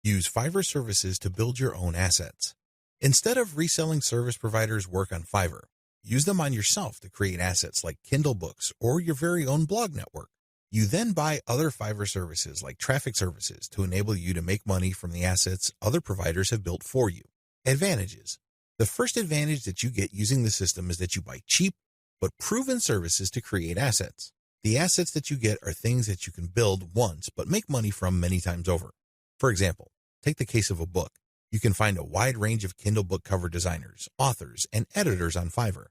Use Fiverr services to build your own assets. Instead of reselling service providers' work on Fiverr, use them on yourself to create assets like Kindle books or your very own blog network. You then buy other Fiverr services like traffic services to enable you to make money from the assets other providers have built for you. Advantages. The first advantage that you get using the system is that you buy cheap but proven services to create assets. The assets that you get are things that you can build once but make money from many times over. For example, take the case of a book. You can find a wide range of Kindle book cover designers, authors, and editors on Fiverr.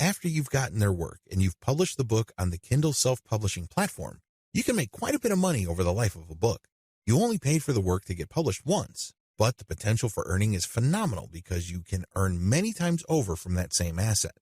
After you've gotten their work and you've published the book on the Kindle self-publishing platform, you can make quite a bit of money over the life of a book. You only paid for the work to get published once, but the potential for earning is phenomenal because you can earn many times over from that same asset.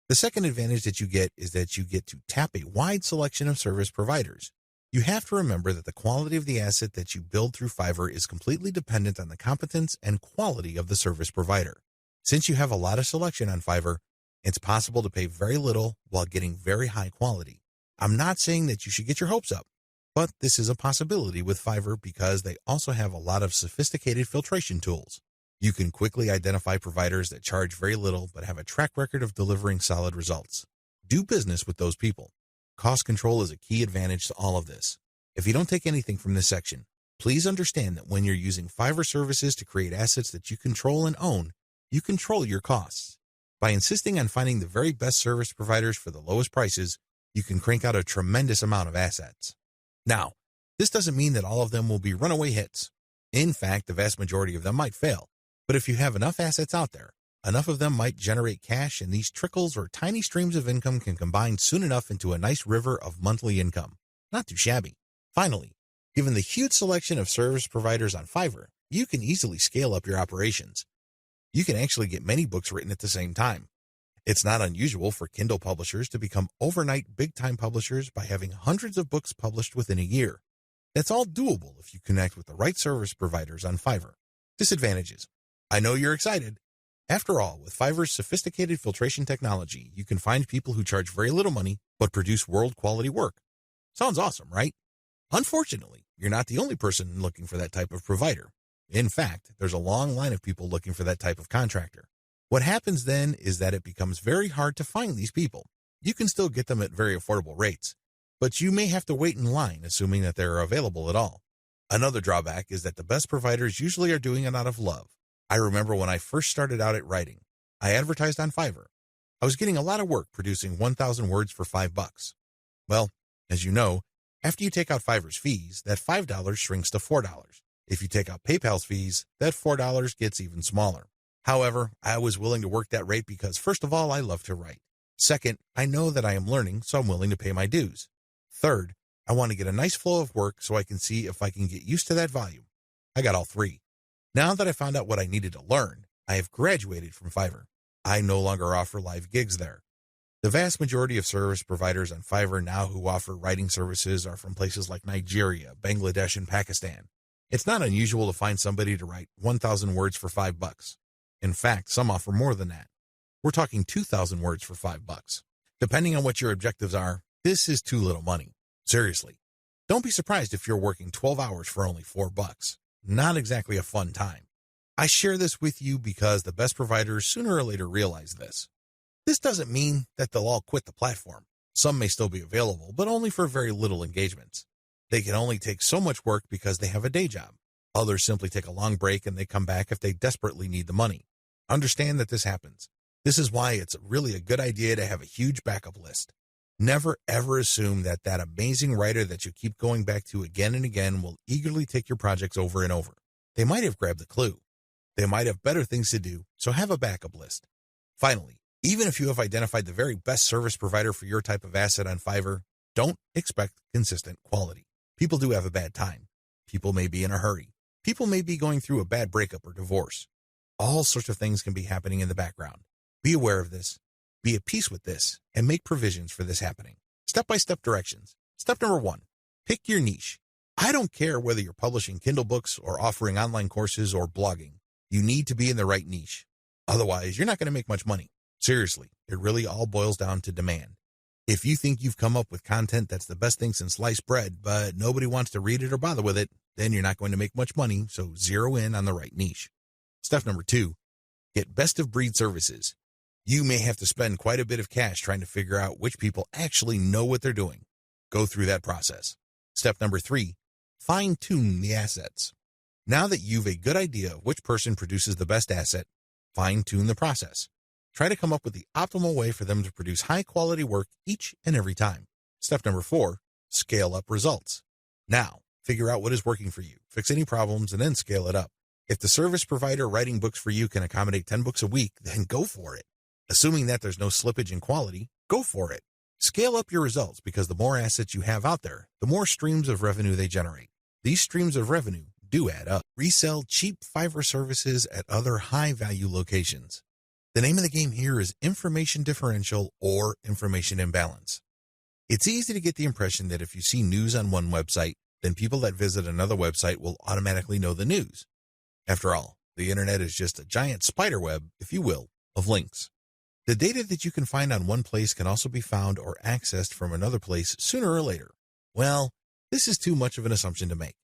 The second advantage that you get is that you get to tap a wide selection of service providers. You have to remember that the quality of the asset that you build through Fiverr is completely dependent on the competence and quality of the service provider. Since you have a lot of selection on Fiverr, it's possible to pay very little while getting very high quality. I'm not saying that you should get your hopes up, but this is a possibility with Fiverr because they also have a lot of sophisticated filtration tools. You can quickly identify providers that charge very little but have a track record of delivering solid results. Do business with those people. Cost control is a key advantage to all of this. If you don't take anything from this section, please understand that when you're using Fiverr services to create assets that you control and own, you control your costs. By insisting on finding the very best service providers for the lowest prices, you can crank out a tremendous amount of assets. Now, this doesn't mean that all of them will be runaway hits. In fact, the vast majority of them might fail. But if you have enough assets out there, enough of them might generate cash, and these trickles or tiny streams of income can combine soon enough into a nice river of monthly income. Not too shabby. Finally, given the huge selection of service providers on Fiverr, you can easily scale up your operations. You can actually get many books written at the same time. It's not unusual for Kindle publishers to become overnight big-time publishers by having hundreds of books published within a year. That's all doable if you connect with the right service providers on Fiverr. Disadvantages. I know you're excited. After all, with Fiverr's sophisticated filtration technology, you can find people who charge very little money but produce world-quality work. Sounds awesome, right? Unfortunately, you're not the only person looking for that type of provider. In fact, there's a long line of people looking for that type of contractor. What happens then is that it becomes very hard to find these people. You can still get them at very affordable rates, but you may have to wait in line assuming that they're available at all. Another drawback is that the best providers usually are doing it out of love. I remember when I first started out at writing, I advertised on Fiverr. I was getting a lot of work producing 1,000 words for $5. Well, as you know, after you take out Fiverr's fees, that $5 shrinks to $4. If you take out PayPal's fees, that $4 gets even smaller. However, I was willing to work that rate because, first of all, I love to write. Second, I know that I am learning, so I'm willing to pay my dues. Third, I want to get a nice flow of work so I can see if I can get used to that volume. I got all three. Now that I found out what I needed to learn, I have graduated from Fiverr. I no longer offer live gigs there. The vast majority of service providers on Fiverr now who offer writing services are from places like Nigeria, Bangladesh, and Pakistan. It's not unusual to find somebody to write 1,000 words for $5. In fact, some offer more than that. We're talking 2,000 words for $5. Depending on what your objectives are, this is too little money. Seriously. Don't be surprised if you're working 12 hours for only $4. Not exactly a fun time. I share this with you because the best providers sooner or later realize this. This doesn't mean that they'll all quit the platform. Some may still be available, but only for very little engagements. They can only take so much work because they have a day job. Others simply take a long break and they come back if they desperately need the money. Understand that this happens. This is why it's really a good idea to have a huge backup list. Never ever assume that that amazing writer that you keep going back to again and again will eagerly take your projects over and over. They might have grabbed the clue. They might have better things to do, so have a backup list. Finally, even if you have identified the very best service provider for your type of asset on Fiverr, don't expect consistent quality. People do have a bad time. People may be in a hurry. People may be going through a bad breakup or divorce. All sorts of things can be happening in the background. Be aware of this. Be at peace with this and make provisions for this happening. Step-by-step directions. Step number 1, pick your niche. I don't care whether you're publishing Kindle books or offering online courses or blogging. You need to be in the right niche. Otherwise, you're not going to make much money. Seriously, it really all boils down to demand. If you think you've come up with content that's the best thing since sliced bread, but nobody wants to read it or bother with it, then you're not going to make much money, so zero in on the right niche. Step number 2, get best-of-breed services. You may have to spend quite a bit of cash trying to figure out which people actually know what they're doing. Go through that process. Step number 3, fine-tune the assets. Now that you've a good idea of which person produces the best asset, fine-tune the process. Try to come up with the optimal way for them to produce high-quality work each and every time. Step number 4, scale up results. Now, figure out what is working for you, fix any problems, and then scale it up. If the service provider writing books for you can accommodate 10 books a week, then go for it. Assuming that there's no slippage in quality, go for it. Scale up your results because the more assets you have out there, the more streams of revenue they generate. These streams of revenue do add up. Resell cheap Fiverr services at other high-value locations. The name of the game here is information differential or information imbalance. It's easy to get the impression that if you see news on one website, then people that visit another website will automatically know the news. After all, the internet is just a giant spider web, if you will, of links. The data that you can find on one place can also be found or accessed from another place sooner or later. Well, this is too much of an assumption to make.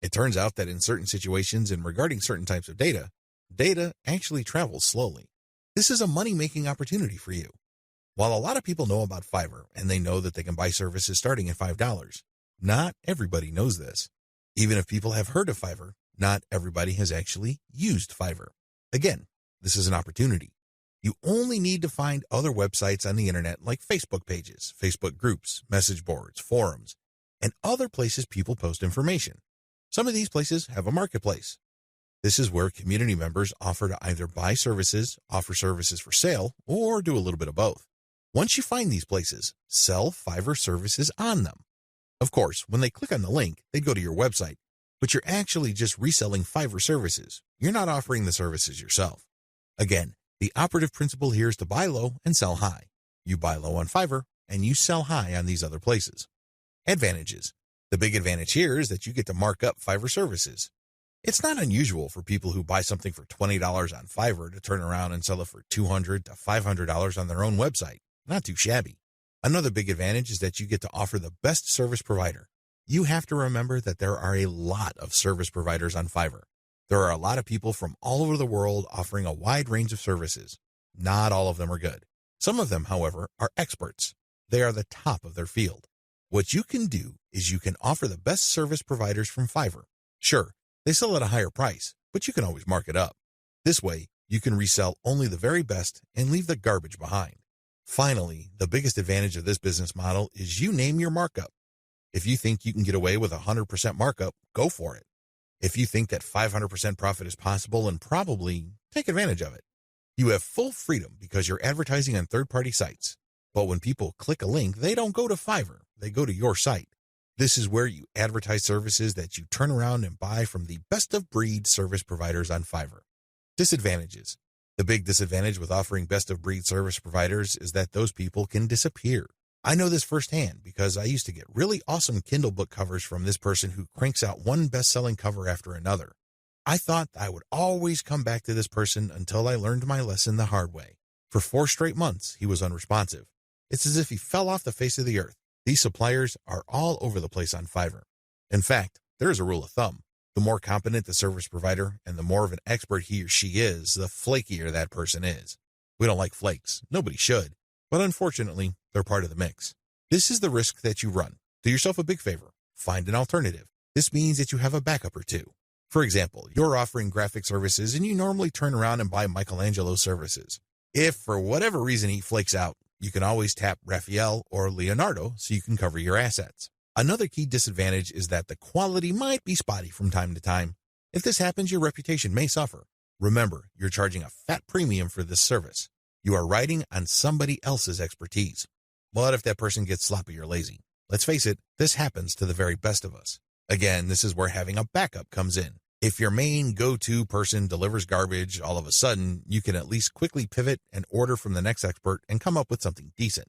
It turns out that in certain situations and regarding certain types of data, data actually travels slowly. This is a money-making opportunity for you. While a lot of people know about Fiverr and they know that they can buy services starting at $5, not everybody knows this. Even if people have heard of Fiverr, not everybody has actually used Fiverr. Again, this is an opportunity. You only need to find other websites on the internet like Facebook pages, Facebook groups, message boards, forums, and other places people post information. Some of these places have a marketplace. This is where community members offer to either buy services, offer services for sale, or do a little bit of both. Once you find these places, sell Fiverr services on them. Of course, when they click on the link, they go to your website, but you're actually just reselling Fiverr services. You're not offering the services yourself. Again, the operative principle here is to buy low and sell high. You buy low on Fiverr, and you sell high on these other places. Advantages. The big advantage here is that you get to mark up Fiverr services. It's not unusual for people who buy something for $20 on Fiverr to turn around and sell it for $200 to $500 on their own website. Not too shabby. Another big advantage is that you get to offer the best service provider. You have to remember that there are a lot of service providers on Fiverr. There are a lot of people from all over the world offering a wide range of services. Not all of them are good. Some of them, however, are experts. They are the top of their field. What you can do is you can offer the best service providers from Fiverr. Sure, they sell at a higher price, but you can always mark it up. This way, you can resell only the very best and leave the garbage behind. Finally, the biggest advantage of this business model is you name your markup. If you think you can get away with 100% markup, go for it. If you think that 500% profit is possible and probably, take advantage of it. You have full freedom because you're advertising on third-party sites. But when people click a link, they don't go to Fiverr, they go to your site. This is where you advertise services that you turn around and buy from the best-of-breed service providers on Fiverr. Disadvantages. The big disadvantage with offering best-of-breed service providers is that those people can disappear. I know this firsthand because I used to get really awesome Kindle book covers from this person who cranks out one best-selling cover after another. I thought I would always come back to this person until I learned my lesson the hard way. For 4 straight months, he was unresponsive. It's as if he fell off the face of the earth. These suppliers are all over the place on Fiverr. In fact, there is a rule of thumb. The more competent the service provider and the more of an expert he or she is, the flakier that person is. We don't like flakes. Nobody should. But unfortunately, they're part of the mix. This is the risk that you run. Do yourself a big favor. Find an alternative. This means that you have a backup or two. For example, you're offering graphic services and you normally turn around and buy Michelangelo's services. If for whatever reason he flakes out, you can always tap Raphael or Leonardo so you can cover your assets. Another key disadvantage is that the quality might be spotty from time to time. If this happens, your reputation may suffer. Remember, you're charging a fat premium for this service. You are riding on somebody else's expertise. But if that person gets sloppy or lazy, let's face it, this happens to the very best of us. Again, this is where having a backup comes in. If your main go-to person delivers garbage, all of a sudden, you can at least quickly pivot and order from the next expert and come up with something decent.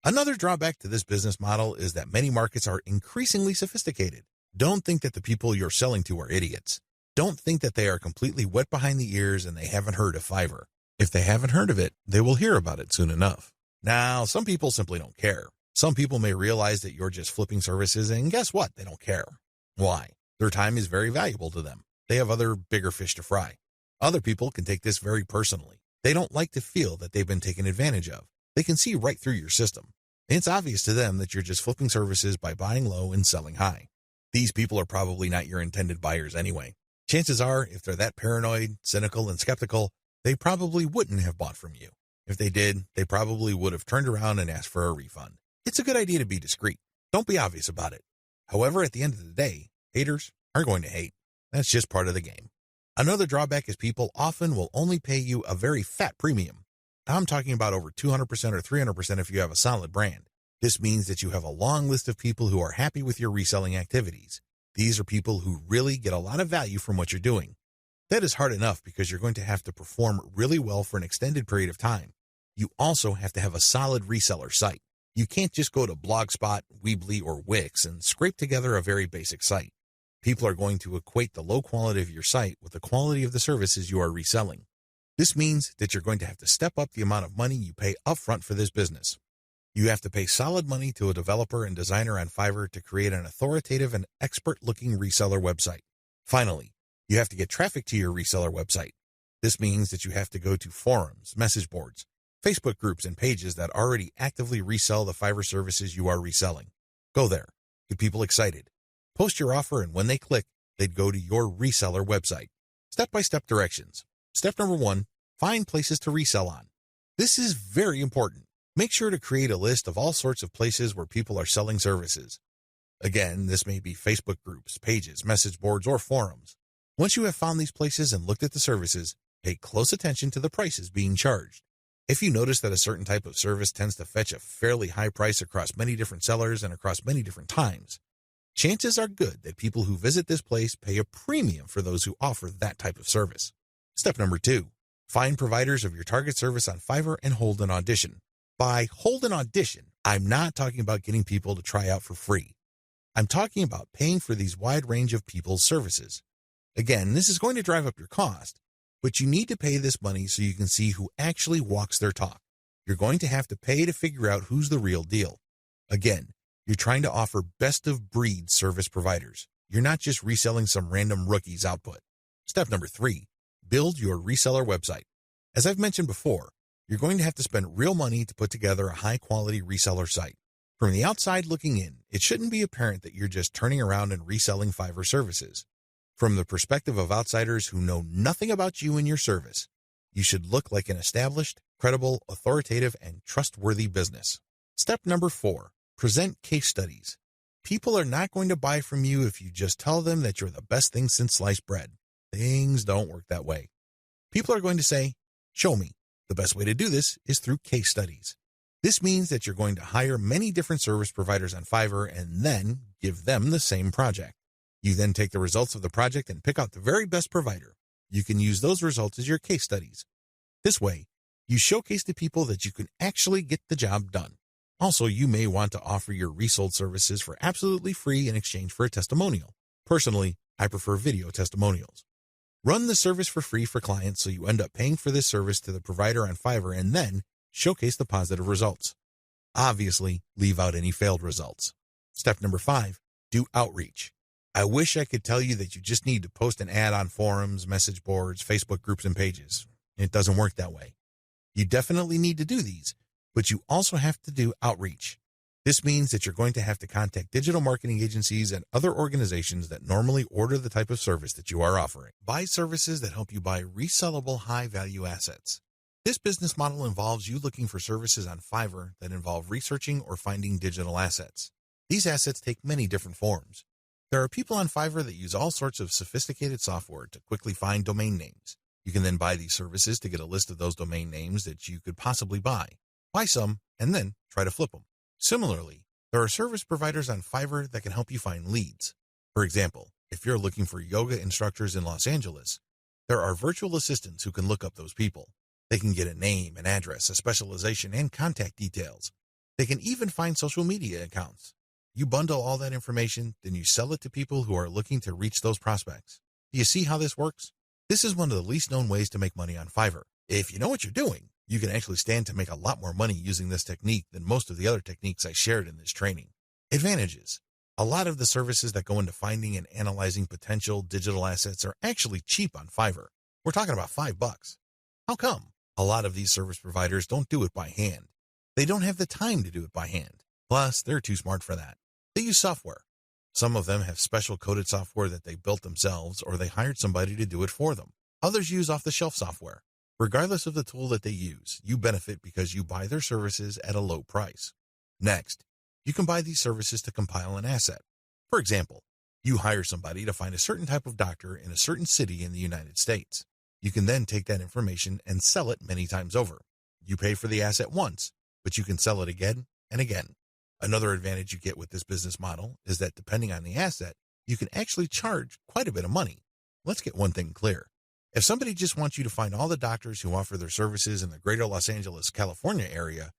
Another drawback to this business model is that many markets are increasingly sophisticated. Don't think that the people you're selling to are idiots. Don't think that they are completely wet behind the ears and they haven't heard of Fiverr. If they haven't heard of it, they will hear about it soon enough. Now, some people simply don't care. Some people may realize that you're just flipping services, and guess what? They don't care. Why? Their time is very valuable to them. They have other bigger fish to fry. Other people can take this very personally. They don't like to feel that they've been taken advantage of. They can see right through your system. It's obvious to them that you're just flipping services by buying low and selling high. These people are probably not your intended buyers anyway. Chances are, if they're that paranoid, cynical, and skeptical, they probably wouldn't have bought from you. If they did, they probably would have turned around and asked for a refund. It's a good idea to be discreet. Don't be obvious about it. However, at the end of the day, haters are going to hate. That's just part of the game. Another drawback is people often will only pay you a very fat premium. I'm talking about over 200% or 300% if you have a solid brand. This means that you have a long list of people who are happy with your reselling activities. These are people who really get a lot of value from what you're doing. That is hard enough because you're going to have to perform really well for an extended period of time. You also have to have a solid reseller site. You can't just go to Blogspot, Weebly, or Wix and scrape together a very basic site. People are going to equate the low quality of your site with the quality of the services you are reselling. This means that you're going to have to step up the amount of money you pay upfront for this business. You have to pay solid money to a developer and designer on Fiverr to create an authoritative and expert-looking reseller website. Finally, you have to get traffic to your reseller website. This means that you have to go to forums, message boards, Facebook groups, and pages that already actively resell the Fiverr services you are reselling. Go there. Get people excited. Post your offer, and when they click, they'd go to your reseller website. Step-by-step directions. Step number 1, find places to resell on. This is very important. Make sure to create a list of all sorts of places where people are selling services. Again, this may be Facebook groups, pages, message boards, or forums. Once you have found these places and looked at the services, pay close attention to the prices being charged. If you notice that a certain type of service tends to fetch a fairly high price across many different sellers and across many different times, chances are good that people who visit this place pay a premium for those who offer that type of service. Step number 2, find providers of your target service on Fiverr and hold an audition. By hold an audition, I'm not talking about getting people to try out for free. I'm talking about paying for these wide range of people's services. Again, this is going to drive up your cost, but you need to pay this money so you can see who actually walks their talk. You're going to have to pay to figure out who's the real deal. Again, you're trying to offer best-of-breed service providers. You're not just reselling some random rookie's output. Step number 3, build your reseller website. As I've mentioned before, you're going to have to spend real money to put together a high-quality reseller site. From the outside looking in, it shouldn't be apparent that you're just turning around and reselling Fiverr services. From the perspective of outsiders who know nothing about you and your service, you should look like an established, credible, authoritative, and trustworthy business. Step number 4, present case studies. People are not going to buy from you if you just tell them that you're the best thing since sliced bread. Things don't work that way. People are going to say, show me. The best way to do this is through case studies. This means that you're going to hire many different service providers on Fiverr and then give them the same project. You then take the results of the project and pick out the very best provider. You can use those results as your case studies. This way, you showcase to people that you can actually get the job done. Also, you may want to offer your resold services for absolutely free in exchange for a testimonial. Personally, I prefer video testimonials. Run the service for free for clients so you end up paying for this service to the provider on Fiverr and then showcase the positive results. Obviously, leave out any failed results. Step number 5, do outreach. I wish I could tell you that you just need to post an ad on forums, message boards, Facebook groups, and pages. It doesn't work that way. You definitely need to do these, but you also have to do outreach. This means that you're going to have to contact digital marketing agencies and other organizations that normally order the type of service that you are offering. Buy services that help you buy resellable high-value assets. This business model involves you looking for services on Fiverr that involve researching or finding digital assets. These assets take many different forms. There are people on Fiverr that use all sorts of sophisticated software to quickly find domain names. You can then buy these services to get a list of those domain names that you could possibly buy. Buy some, and then try to flip them. Similarly, there are service providers on Fiverr that can help you find leads. For example, if you're looking for yoga instructors in Los Angeles, there are virtual assistants who can look up those people. They can get a name, an address, a specialization, and contact details. They can even find social media accounts. You bundle all that information, then you sell it to people who are looking to reach those prospects. Do you see how this works? This is one of the least known ways to make money on Fiverr. If you know what you're doing, you can actually stand to make a lot more money using this technique than most of the other techniques I shared in this training. Advantages. A lot of the services that go into finding and analyzing potential digital assets are actually cheap on Fiverr. We're talking about $5. How come? A lot of these service providers don't do it by hand. They don't have the time to do it by hand. Plus, they're too smart for that. They use software. Some of them have special coded software that they built themselves or they hired somebody to do it for them. Others use off-the-shelf software. Regardless of the tool that they use, you benefit because you buy their services at a low price. Next, you can buy these services to compile an asset. For example, you hire somebody to find a certain type of doctor in a certain city in the United States. You can then take that information and sell it many times over. You pay for the asset once, but you can sell it again and again. Another advantage you get with this business model is that depending on the asset, you can actually charge quite a bit of money. Let's get one thing clear. If somebody just wants you to find all the doctors who offer their services in the greater Los Angeles, California area,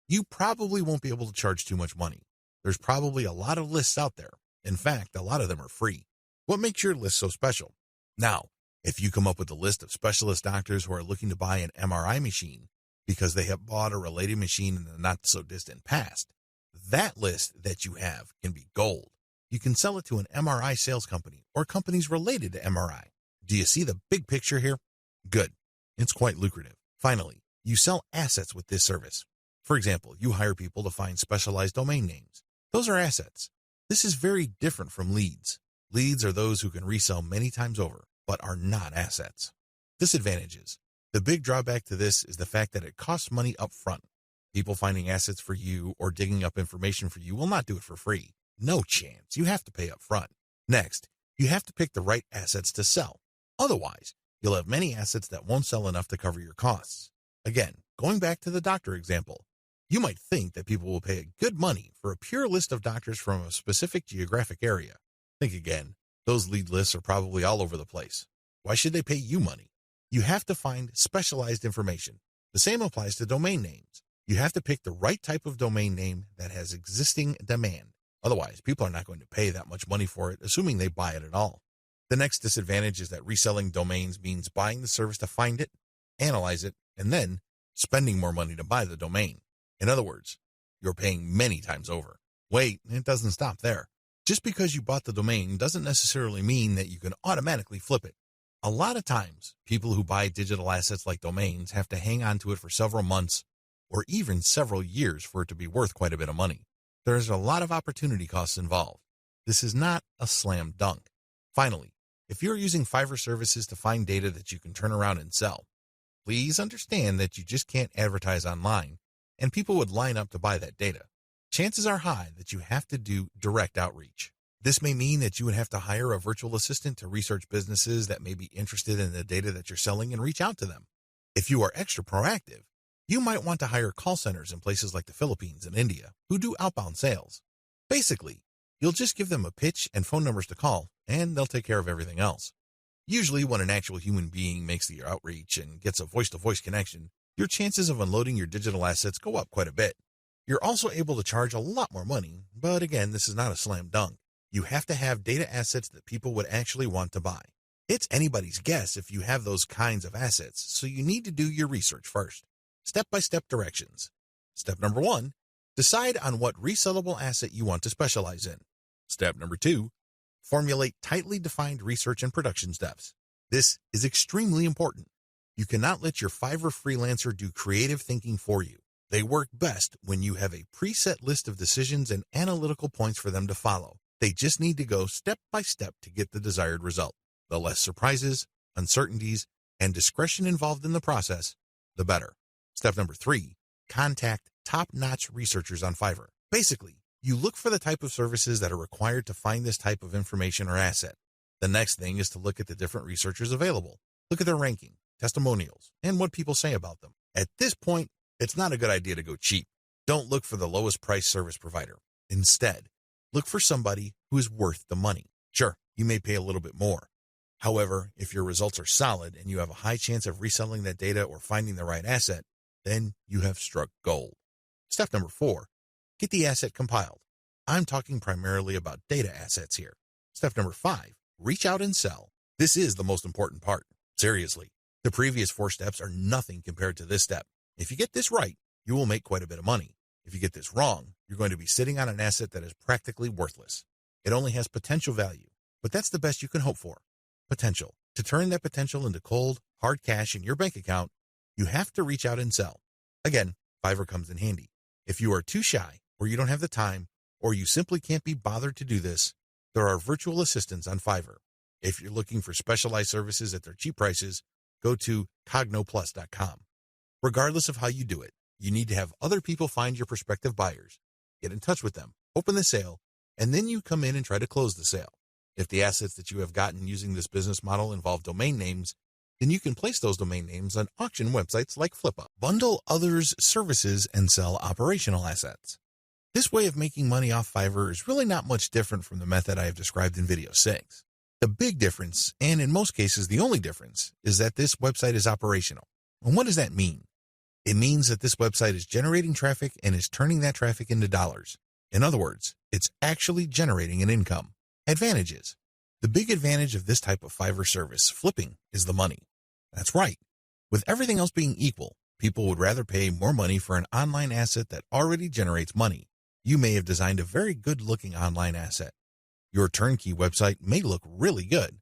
you probably won't be able to charge too much money. There's probably a lot of lists out there. In fact, a lot of them are free. What makes your list so special? Now, if you come up with a list of specialist doctors who are looking to buy an MRI machine because they have bought a related machine in the not-so-distant past, that list that you have can be gold. You can sell it to an MRI sales company or companies related to MRI. Do you see the big picture here? Good. It's quite lucrative. Finally, you sell assets with this service. For example, you hire people to find specialized domain names. Those are assets. This is very different from leads. Leads are those who can resell many times over, but are not assets. Disadvantages. The big drawback to this is the fact that it costs money up front. People finding assets for you or digging up information for you will not do it for free. No chance. You have to pay up front. Next, you have to pick the right assets to sell. Otherwise, you'll have many assets that won't sell enough to cover your costs. Again, going back to the doctor example, you might think that people will pay good money for a pure list of doctors from a specific geographic area. Think again. Those lead lists are probably all over the place. Why should they pay you money? You have to find specialized information. The same applies to domain names. You have to pick the right type of domain name that has existing demand. Otherwise, people are not going to pay that much money for it, assuming they buy it at all. The next disadvantage is that reselling domains means buying the service to find it, analyze it, and then spending more money to buy the domain. In other words, you're paying many times over. Wait, it doesn't stop there. Just because you bought the domain doesn't necessarily mean that you can automatically flip it. A lot of times, people who buy digital assets like domains have to hang on to it for several months or even several years for it to be worth quite a bit of money. There's a lot of opportunity costs involved. This is not a slam dunk. Finally, if you're using Fiverr services to find data that you can turn around and sell, please understand that you just can't advertise online and people would line up to buy that data. Chances are high that you have to do direct outreach. This may mean that you would have to hire a virtual assistant to research businesses that may be interested in the data that you're selling and reach out to them. If you are extra proactive, you might want to hire call centers in places like the Philippines and India who do outbound sales. Basically, you'll just give them a pitch and phone numbers to call, and they'll take care of everything else. Usually when an actual human being makes the outreach and gets a voice-to-voice connection, your chances of unloading your digital assets go up quite a bit. You're also able to charge a lot more money, but again, this is not a slam dunk. You have to have data assets that people would actually want to buy. It's anybody's guess if you have those kinds of assets, so you need to do your research first. Step-by-step directions. Step number 1, decide on what resellable asset you want to specialize in. Step number 2, formulate tightly defined research and production steps. This is extremely important. You cannot let your Fiverr freelancer do creative thinking for you. They work best when you have a preset list of decisions and analytical points for them to follow. They just need to go step by step to get the desired result. The less surprises, uncertainties, and discretion involved in the process, the better. Step number 3, contact top-notch researchers on Fiverr. Basically, you look for the type of services that are required to find this type of information or asset. The next thing is to look at the different researchers available. Look at their ranking, testimonials, and what people say about them. At this point, it's not a good idea to go cheap. Don't look for the lowest price service provider. Instead, look for somebody who is worth the money. Sure, you may pay a little bit more. However, if your results are solid and you have a high chance of reselling that data or finding the right asset, then you have struck gold. Step number 4, get the asset compiled. I'm talking primarily about data assets here. Step number 5, reach out and sell. This is the most important part. Seriously, the previous 4 steps are nothing compared to this step. If you get this right, you will make quite a bit of money. If you get this wrong, you're going to be sitting on an asset that is practically worthless. It only has potential value, but that's the best you can hope for. Potential. To turn that potential into cold, hard cash in your bank account, you have to reach out and sell. Again, Fiverr comes in handy. If you are too shy, or you don't have the time, or you simply can't be bothered to do this, there are virtual assistants on Fiverr. If you're looking for specialized services at their cheap prices, go to cognoplus.com. Regardless of how you do it, you need to have other people find your prospective buyers, get in touch with them, open the sale, and then you come in and try to close the sale. If the assets that you have gotten using this business model involve domain names, then you can place those domain names on auction websites like Flippa. Bundle others' services and sell operational assets. This way of making money off Fiverr is really not much different from the method I have described in video 6. The big difference, and in most cases the only difference, is that this website is operational. And what does that mean? It means that this website is generating traffic and is turning that traffic into dollars. In other words, it's actually generating an income. Advantages. The big advantage of this type of Fiverr service, flipping, is the money. That's right. With everything else being equal, people would rather pay more money for an online asset that already generates money. You may have designed a very good-looking online asset. Your turnkey website may look really good.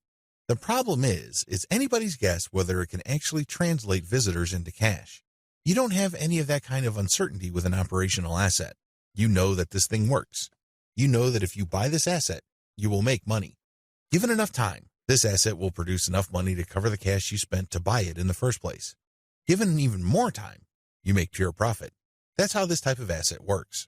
The problem is, it's anybody's guess whether it can actually translate visitors into cash. You don't have any of that kind of uncertainty with an operational asset. You know that this thing works. You know that if you buy this asset, you will make money. Given enough time, this asset will produce enough money to cover the cash you spent to buy it in the first place. Given even more time, you make pure profit. That's how this type of asset works.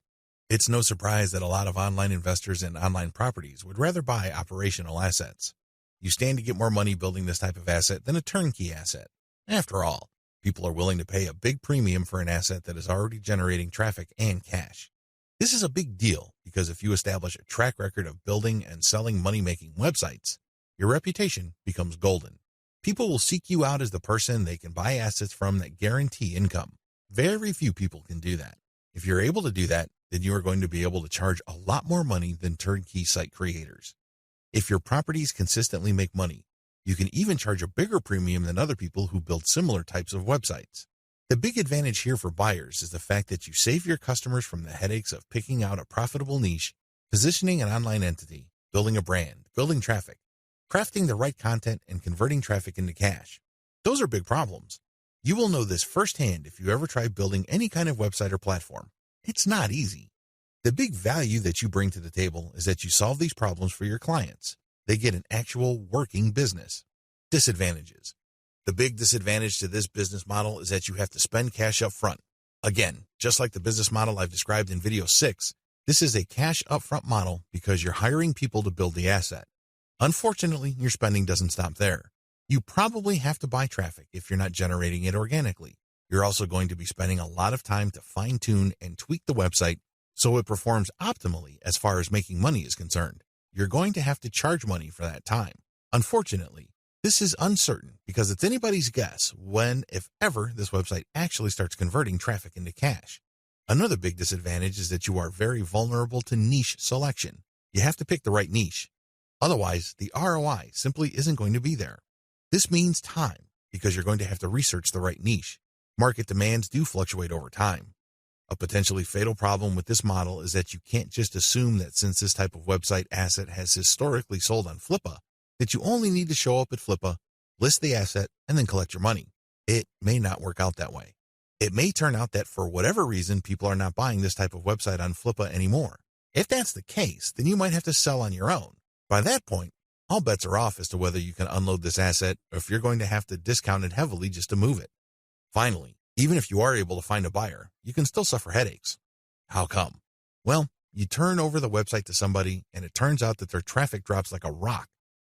It's no surprise that a lot of online investors in online properties would rather buy operational assets. You stand to get more money building this type of asset than a turnkey asset. After all, people are willing to pay a big premium for an asset that is already generating traffic and cash. This is a big deal because if you establish a track record of building and selling money-making websites, your reputation becomes golden. People will seek you out as the person they can buy assets from that guarantee income. Very few people can do that. If you're able to do that, then you are going to be able to charge a lot more money than turnkey site creators. If your properties consistently make money, you can even charge a bigger premium than other people who build similar types of websites. The big advantage here for buyers is the fact that you save your customers from the headaches of picking out a profitable niche, positioning an online entity, building a brand, building traffic, crafting the right content, and converting traffic into cash. Those are big problems. You will know this firsthand if you ever try building any kind of website or platform. It's not easy. The big value that you bring to the table is that you solve these problems for your clients. They get an actual working business. Disadvantages. The big disadvantage to this business model is that you have to spend cash up front. Again, just like the business model I've described in video 6, this is a cash upfront model because you're hiring people to build the asset. Unfortunately, your spending doesn't stop there. You probably have to buy traffic if you're not generating it organically. You're also going to be spending a lot of time to fine-tune and tweak the website so it performs optimally as far as making money is concerned. You're going to have to charge money for that time. Unfortunately, this is uncertain because it's anybody's guess when, if ever, this website actually starts converting traffic into cash. Another big disadvantage is that you are very vulnerable to niche selection. You have to pick the right niche. Otherwise, the ROI simply isn't going to be there. This means time because you're going to have to research the right niche. Market demands do fluctuate over time. A potentially fatal problem with this model is that you can't just assume that since this type of website asset has historically sold on Flippa, that you only need to show up at Flippa, list the asset, and then collect your money. It may not work out that way. It may turn out that for whatever reason, people are not buying this type of website on Flippa anymore. If that's the case, then you might have to sell on your own. By that point, all bets are off as to whether you can unload this asset or if you're going to have to discount it heavily just to move it. Finally, even if you are able to find a buyer, you can still suffer headaches. How come? Well, you turn over the website to somebody and it turns out that their traffic drops like a rock.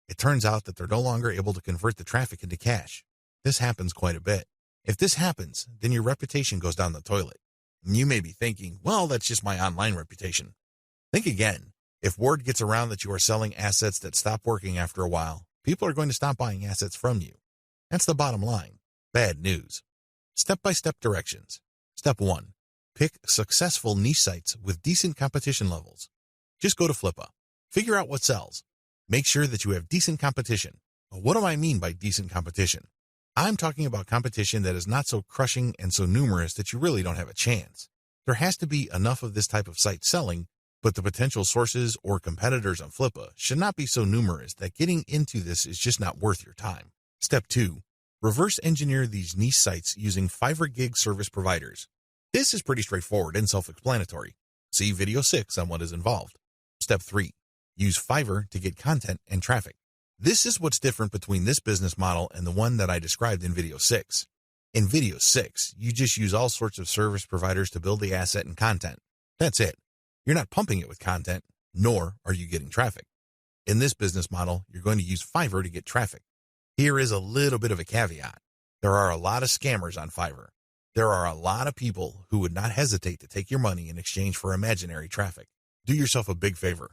It turns out that they're no longer able to convert the traffic into cash. This happens quite a bit. If this happens, then your reputation goes down the toilet. And you may be thinking, well, that's just my online reputation. Think again. If word gets around that you are selling assets that stop working after a while, people are going to stop buying assets from you. That's the bottom line. Bad news. Step-by-step directions. Step 1. Pick successful niche sites with decent competition levels. Just go to Flippa. Figure out what sells. Make sure that you have decent competition. But what do I mean by decent competition? I'm talking about competition that is not so crushing and so numerous that you really don't have a chance. There has to be enough of this type of site selling But the potential sources or competitors on Flippa should not be so numerous that getting into this is just not worth your time. Step 2. Reverse engineer these niche sites using Fiverr gig service providers. This is pretty straightforward and self-explanatory. See video 6 on what is involved. Step 3. Use Fiverr to get content and traffic. This is what's different between this business model and the one that I described in video 6. In video 6, you just use all sorts of service providers to build the asset and content. That's it. You're not pumping it with content, nor are you getting traffic. In this business model, you're going to use Fiverr to get traffic. Here is a little bit of a caveat. There are a lot of scammers on Fiverr. There are a lot of people who would not hesitate to take your money in exchange for imaginary traffic. Do yourself a big favor.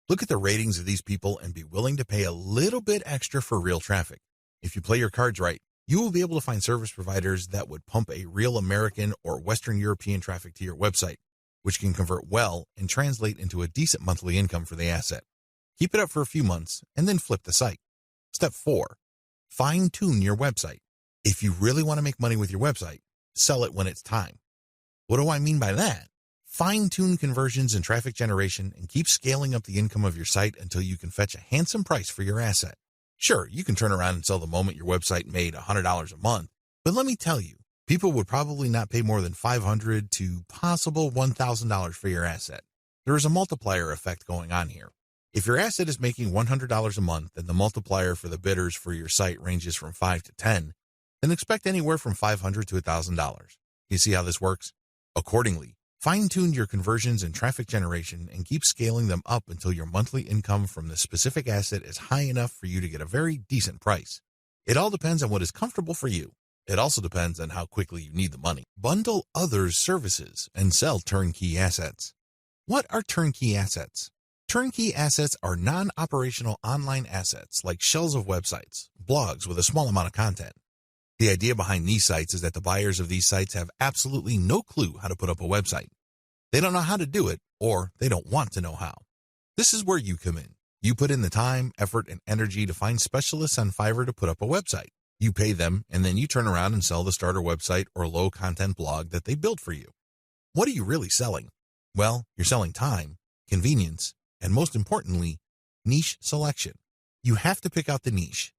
Look at the ratings of these people and be willing to pay a little bit extra for real traffic. If you play your cards right, you will be able to find service providers that would pump a real American or Western European traffic to your website, which can convert well and translate into a decent monthly income for the asset. Keep it up for a few months and then flip the site. Step 4. Fine-tune your website. If you really want to make money with your website, sell it when it's time. What do I mean by that? Fine-tune conversions and traffic generation and keep scaling up the income of your site until you can fetch a handsome price for your asset. Sure, you can turn around and sell the moment your website made $100 a month, but let me tell you, people would probably not pay more than $500 to possible $1,000 for your asset. There is a multiplier effect going on here. If your asset is making $100 a month and the multiplier for the bidders for your site ranges from 5 to 10, then expect anywhere from $500 to $1,000. You see how this works? Accordingly, fine-tune your conversions and traffic generation and keep scaling them up until your monthly income from the specific asset is high enough for you to get a very decent price. It all depends on what is comfortable for you. It also depends on how quickly you need the money. Bundle others' services and sell turnkey assets. What are turnkey assets? Turnkey assets are non-operational online assets like shells of websites, blogs with a small amount of content. The idea behind these sites is that the buyers of these sites have absolutely no clue how to put up a website. They don't know how to do it, or they don't want to know how. This is where you come in. You put in the time, effort, and energy to find specialists on Fiverr to put up a website. You pay them, and then you turn around and sell the starter website or low-content blog that they built for you. What are you really selling? Well, you're selling time, convenience, and most importantly, niche selection. You have to pick out the niche.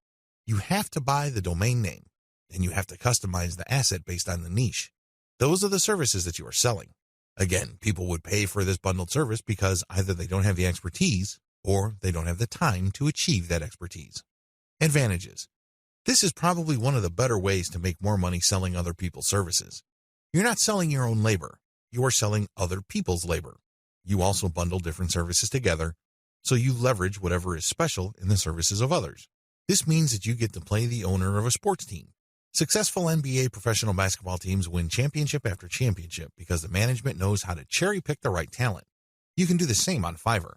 You have to buy the domain name. And you have to customize the asset based on the niche. Those are the services that you are selling. Again, people would pay for this bundled service because either they don't have the expertise or they don't have the time to achieve that expertise. Advantages. This is probably one of the better ways to make more money selling other people's services. You're not selling your own labor. You are selling other people's labor. You also bundle different services together, so you leverage whatever is special in the services of others. This means that you get to play the owner of a sports team. Successful NBA professional basketball teams win championship after championship because the management knows how to cherry-pick the right talent. You can do the same on Fiverr.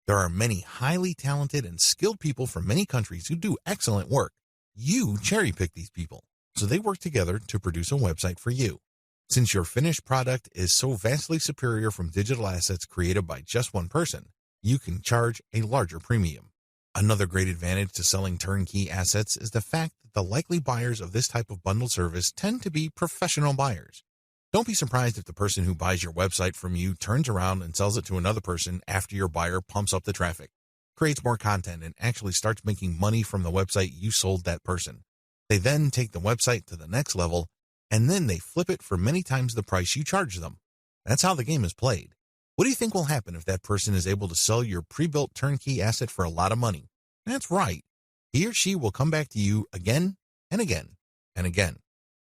There are many highly talented and skilled people from many countries who do excellent work. You cherry-pick these people, so they work together to produce a website for you. Since your finished product is so vastly superior from digital assets created by just one person, you can charge a larger premium. Another great advantage to selling turnkey assets is the fact that the likely buyers of this type of bundled service tend to be professional buyers. Don't be surprised if the person who buys your website from you turns around and sells it to another person after your buyer pumps up the traffic, creates more content, and actually starts making money from the website you sold that person. They then take the website to the next level, and then they flip it for many times the price you charge them. That's how the game is played. What do you think will happen if that person is able to sell your pre-built turnkey asset for a lot of money? That's right. He or she will come back to you again and again and again.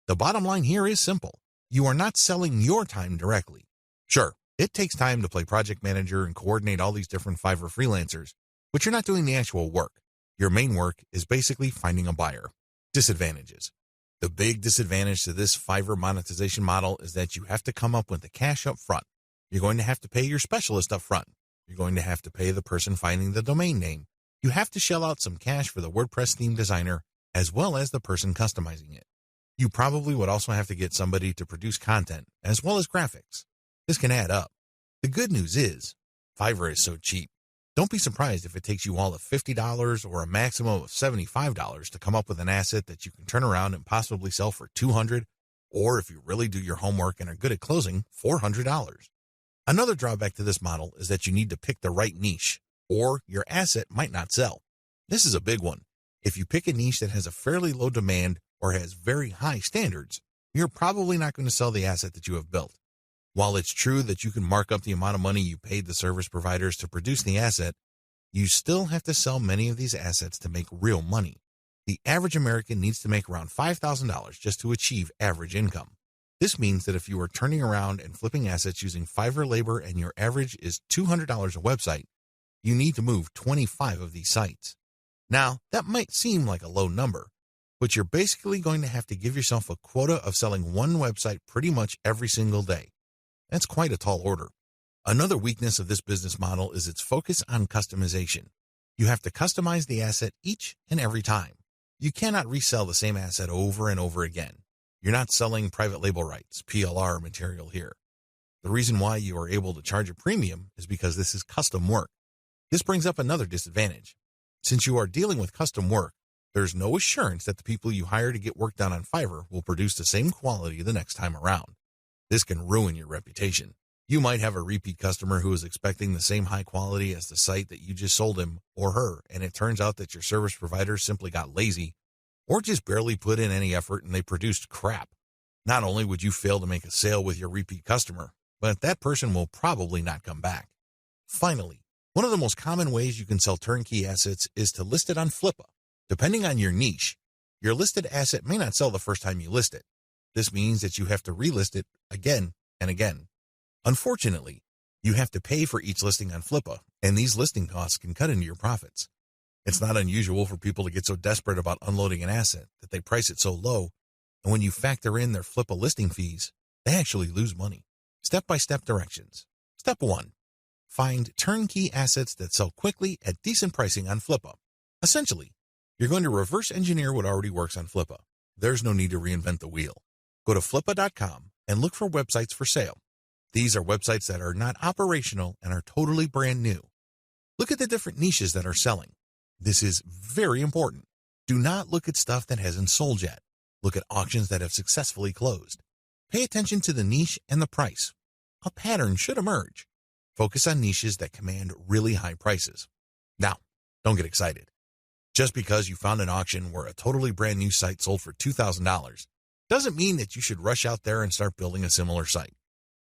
The bottom line here is simple. You are not selling your time directly. Sure, it takes time to play project manager and coordinate all these different Fiverr freelancers, but you're not doing the actual work. Your main work is basically finding a buyer. Disadvantages. The big disadvantage to this Fiverr monetization model is that you have to come up with the cash up front. You're going to have to pay your specialist up front. You're going to have to pay the person finding the domain name. You have to shell out some cash for the WordPress theme designer, as well as the person customizing it. You probably would also have to get somebody to produce content, as well as graphics. This can add up. The good news is, Fiverr is so cheap. Don't be surprised if it takes you all of $50 or a maximum of $75 to come up with an asset that you can turn around and possibly sell for $200, or if you really do your homework and are good at closing, $400. Another drawback to this model is that you need to pick the right niche, or your asset might not sell. This is a big one. If you pick a niche that has a fairly low demand or has very high standards, you're probably not going to sell the asset that you have built. While it's true that you can mark up the amount of money you paid the service providers to produce the asset, you still have to sell many of these assets to make real money. The average American needs to make around $5,000 just to achieve average income. This means that if you are turning around and flipping assets using Fiverr labor and your average is $200 a website, you need to move 25 of these sites. Now, that might seem like a low number, but you're basically going to have to give yourself a quota of selling one website pretty much every single day. That's quite a tall order. Another weakness of this business model is its focus on customization. You have to customize the asset each and every time. You cannot resell the same asset over and over again. You're not selling private label rights, PLR material here. The reason why you are able to charge a premium is because this is custom work. This brings up another disadvantage. Since you are dealing with custom work, there's no assurance that the people you hire to get work done on Fiverr will produce the same quality the next time around. This can ruin your reputation. You might have a repeat customer who is expecting the same high quality as the site that you just sold him or her, and it turns out that your service provider simply got lazy or just barely put in any effort and they produced crap. Not only would you fail to make a sale with your repeat customer, but that person will probably not come back. Finally, one of the most common ways you can sell turnkey assets is to list it on Flippa. Depending on your niche, your listed asset may not sell the first time you list it. This means that you have to relist it again and again. Unfortunately, you have to pay for each listing on Flippa, and these listing costs can cut into your profits. It's not unusual for people to get so desperate about unloading an asset that they price it so low, and when you factor in their Flippa listing fees, they actually lose money. Step-by-step directions. Step 1. Find turnkey assets that sell quickly at decent pricing on Flippa. Essentially, you're going to reverse engineer what already works on Flippa. There's no need to reinvent the wheel. Go to flippa.com and look for websites for sale. These are websites that are not operational and are totally brand new. Look at the different niches that are selling. This is very important. Do not look at stuff that hasn't sold yet. Look at auctions that have successfully closed. Pay attention to the niche and the price. A pattern should emerge. Focus on niches that command really high prices. Now, don't get excited. Just because you found an auction where a totally brand new site sold for $2,000 doesn't mean that you should rush out there and start building a similar site.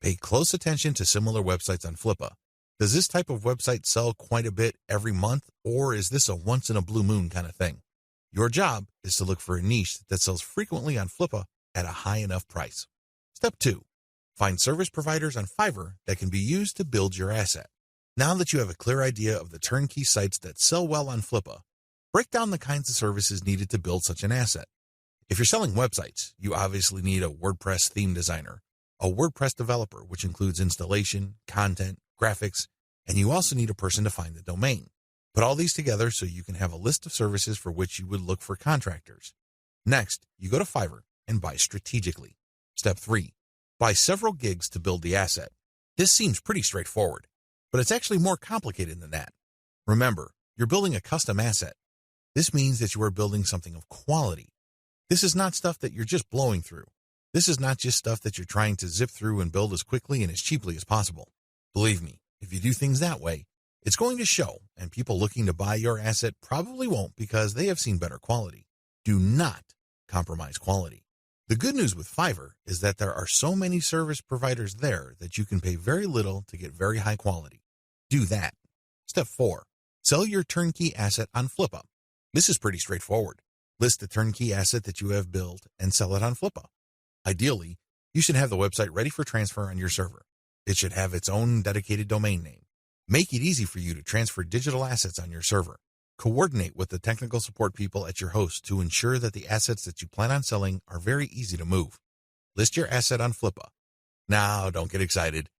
Pay close attention to similar websites on Flippa. Does this type of website sell quite a bit every month, or is this a once-in-a-blue moon kind of thing? Your job is to look for a niche that sells frequently on Flippa at a high enough price. Step 2. Find service providers on Fiverr that can be used to build your asset. Now that you have a clear idea of the turnkey sites that sell well on Flippa, break down the kinds of services needed to build such an asset. If you're selling websites, you obviously need a WordPress theme designer, a WordPress developer, which includes installation, content, graphics, and you also need a person to find the domain. Put all these together so you can have a list of services for which you would look for contractors. Next, you go to Fiverr and buy strategically. Step 3. Buy several gigs to build the asset. This seems pretty straightforward, but it's actually more complicated than that. Remember, you're building a custom asset. This means that you are building something of quality. This is not stuff that you're just blowing through. This is not just stuff that you're trying to zip through and build as quickly and as cheaply as possible. Believe me, if you do things that way, it's going to show, and people looking to buy your asset probably won't because they have seen better quality. Do not compromise quality. The good news with Fiverr is that there are so many service providers there that you can pay very little to get very high quality. Do that. Step 4. Sell your turnkey asset on Flippa. This is pretty straightforward. List the turnkey asset that you have built and sell it on Flippa. Ideally, you should have the website ready for transfer on your server. It should have its own dedicated domain name. Make it easy for you to transfer digital assets on your server. Coordinate with the technical support people at your host to ensure that the assets that you plan on selling are very easy to move. List your asset on Flippa. Now, don't get excited.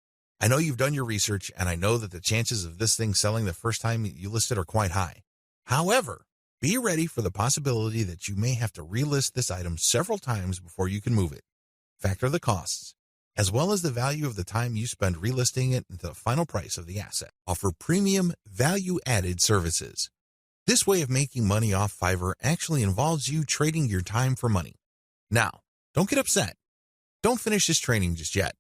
I know you've done your research, and I know that the chances of this thing selling the first time you list it are quite high. However, be ready for the possibility that you may have to relist this item several times before you can move it. Factor the costs, as well as the value of the time you spend relisting it into the final price of the asset. Offer premium, value-added services. This way of making money off Fiverr actually involves you trading your time for money. Now, don't get upset. Don't finish this training just yet.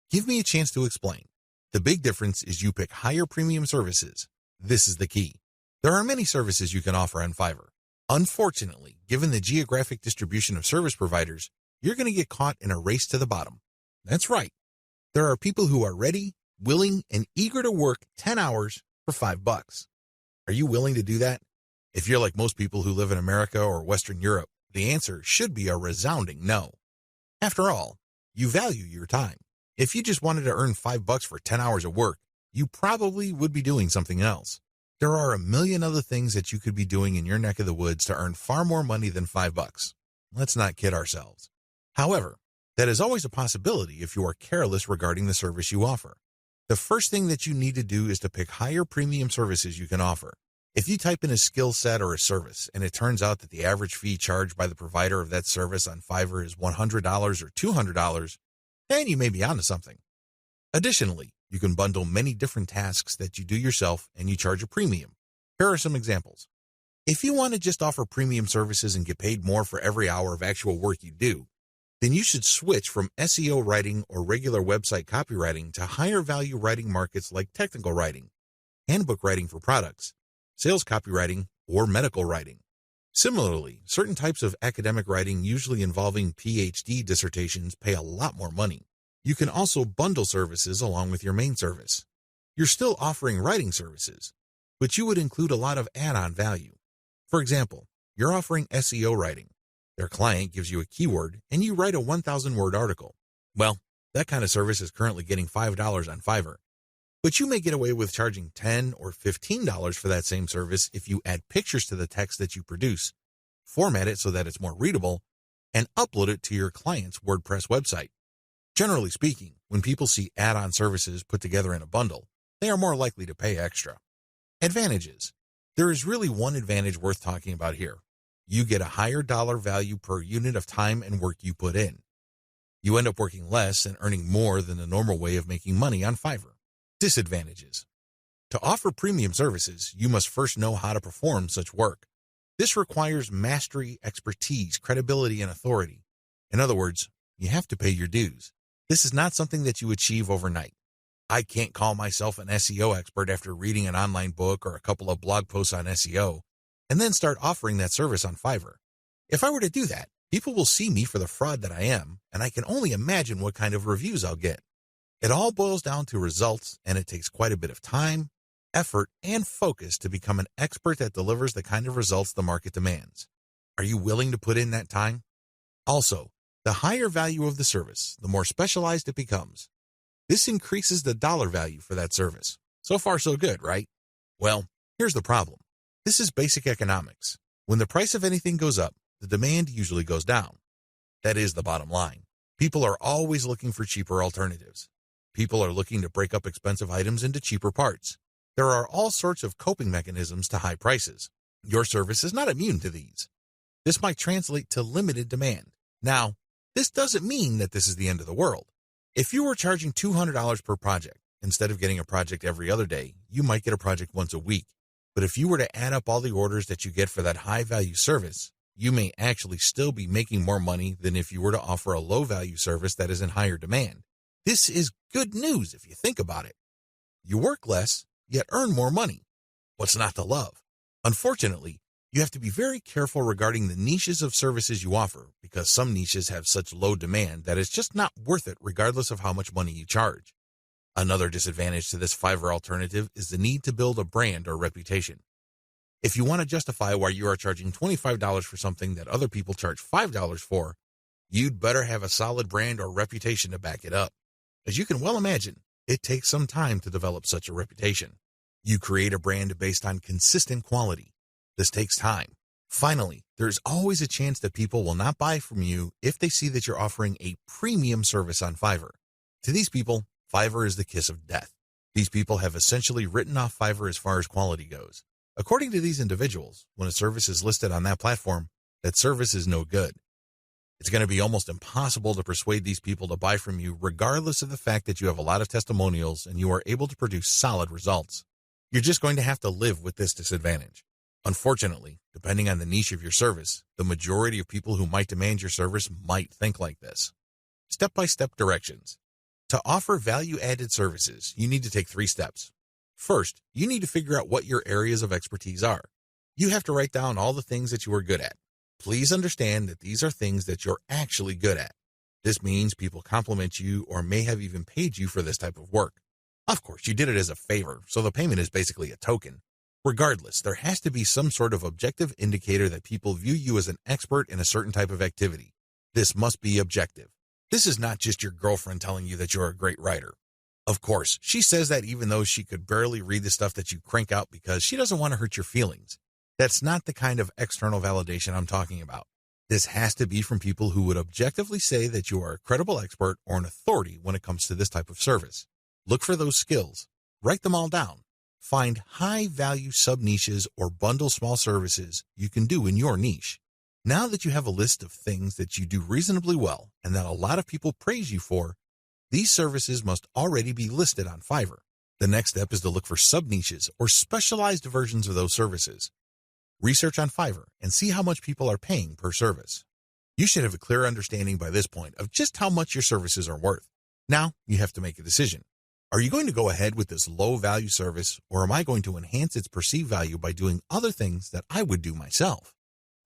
Give me a chance to explain. The big difference is you pick higher premium services. This is the key. There are many services you can offer on Fiverr. Unfortunately, given the geographic distribution of service providers, you're going to get caught in a race to the bottom. That's right. There are people who are ready, willing, and eager to work 10 hours for $5. Are you willing to do that? If you're like most people who live in America or Western Europe, the answer should be a resounding no. After all, you value your time. If you just wanted to earn $5 for 10 hours of work, you probably would be doing something else. There are a million other things that you could be doing in your neck of the woods to earn far more money than $5. Let's not kid ourselves. However, that is always a possibility if you are careless regarding the service you offer. The first thing that you need to do is to pick higher premium services you can offer. If you type in a skill set or a service and it turns out that the average fee charged by the provider of that service on Fiverr is $100 or $200, then you may be onto something. Additionally, you can bundle many different tasks that you do yourself and you charge a premium. Here are some examples. If you want to just offer premium services and get paid more for every hour of actual work you do, then you should switch from SEO writing or regular website copywriting to higher value writing markets like technical writing, handbook writing for products, sales copywriting, or medical writing. Similarly, certain types of academic writing usually involving PhD dissertations pay a lot more money. You can also bundle services along with your main service. You're still offering writing services, but you would include a lot of add-on value. For example, you're offering SEO writing. Their client gives you a keyword and you write a 1,000-word article. Well, that kind of service is currently getting $5 on Fiverr. But you may get away with charging $10 or $15 for that same service if you add pictures to the text that you produce, format it so that it's more readable, and upload it to your client's WordPress website. Generally speaking, when people see add-on services put together in a bundle, they are more likely to pay extra. Advantages. There is really one advantage worth talking about here. You get a higher dollar value per unit of time and work you put in. You end up working less and earning more than the normal way of making money on Fiverr. Disadvantages. To offer premium services, you must first know how to perform such work. This requires mastery, expertise, credibility, and authority. In other words, you have to pay your dues. This is not something that you achieve overnight. I can't call myself an SEO expert after reading an online book or a couple of blog posts on SEO and then start offering that service on Fiverr. If I were to do that, people will see me for the fraud that I am, and I can only imagine what kind of reviews I'll get. It all boils down to results, and it takes quite a bit of time, effort, and focus to become an expert that delivers the kind of results the market demands. Are you willing to put in that time? Also, the higher value of the service, the more specialized it becomes. This increases the dollar value for that service. So far, so good, right? Well, here's the problem. This is basic economics. When the price of anything goes up, the demand usually goes down. That is the bottom line. People are always looking for cheaper alternatives. People are looking to break up expensive items into cheaper parts. There are all sorts of coping mechanisms to high prices. Your service is not immune to these. This might translate to limited demand. Now, this doesn't mean that this is the end of the world. If you were charging $200 per project, instead of getting a project every other day, you might get a project once a week. But if you were to add up all the orders that you get for that high-value service, you may actually still be making more money than if you were to offer a low-value service that is in higher demand. This is good news if you think about it. You work less, yet earn more money. What's not to love? Unfortunately, you have to be very careful regarding the niches of services you offer because some niches have such low demand that it's just not worth it regardless of how much money you charge. Another disadvantage to this Fiverr alternative is the need to build a brand or reputation. If you want to justify why you are charging $25 for something that other people charge $5 for, you'd better have a solid brand or reputation to back it up. As you can well imagine, it takes some time to develop such a reputation. You create a brand based on consistent quality. This takes time. Finally, there's always a chance that people will not buy from you if they see that you're offering a premium service on Fiverr. To these people, Fiverr is the kiss of death. These people have essentially written off Fiverr as far as quality goes. According to these individuals, when a service is listed on that platform, that service is no good. It's going to be almost impossible to persuade these people to buy from you regardless of the fact that you have a lot of testimonials and you are able to produce solid results. You're just going to have to live with this disadvantage. Unfortunately, depending on the niche of your service, the majority of people who might demand your service might think like this. Step-by-step directions. To offer value-added services, you need to take 3 steps. First, you need to figure out what your areas of expertise are. You have to write down all the things that you are good at. Please understand that these are things that you're actually good at. This means people compliment you or may have even paid you for this type of work. Of course, you did it as a favor, so the payment is basically a token. Regardless, there has to be some sort of objective indicator that people view you as an expert in a certain type of activity. This must be objective. This is not just your girlfriend telling you that you're a great writer. Of course, she says that even though she could barely read the stuff that you crank out because she doesn't want to hurt your feelings. That's not the kind of external validation I'm talking about. This has to be from people who would objectively say that you are a credible expert or an authority when it comes to this type of service. Look for those skills. Write them all down. Find high-value sub-niches or bundle small services you can do in your niche. Now that you have a list of things that you do reasonably well and that a lot of people praise you for, these services must already be listed on Fiverr. The next step is to look for sub-niches or specialized versions of those services. Research on Fiverr and see how much people are paying per service. You should have a clear understanding by this point of just how much your services are worth. Now, you have to make a decision. Are you going to go ahead with this low-value service, or am I going to enhance its perceived value by doing other things that I would do myself?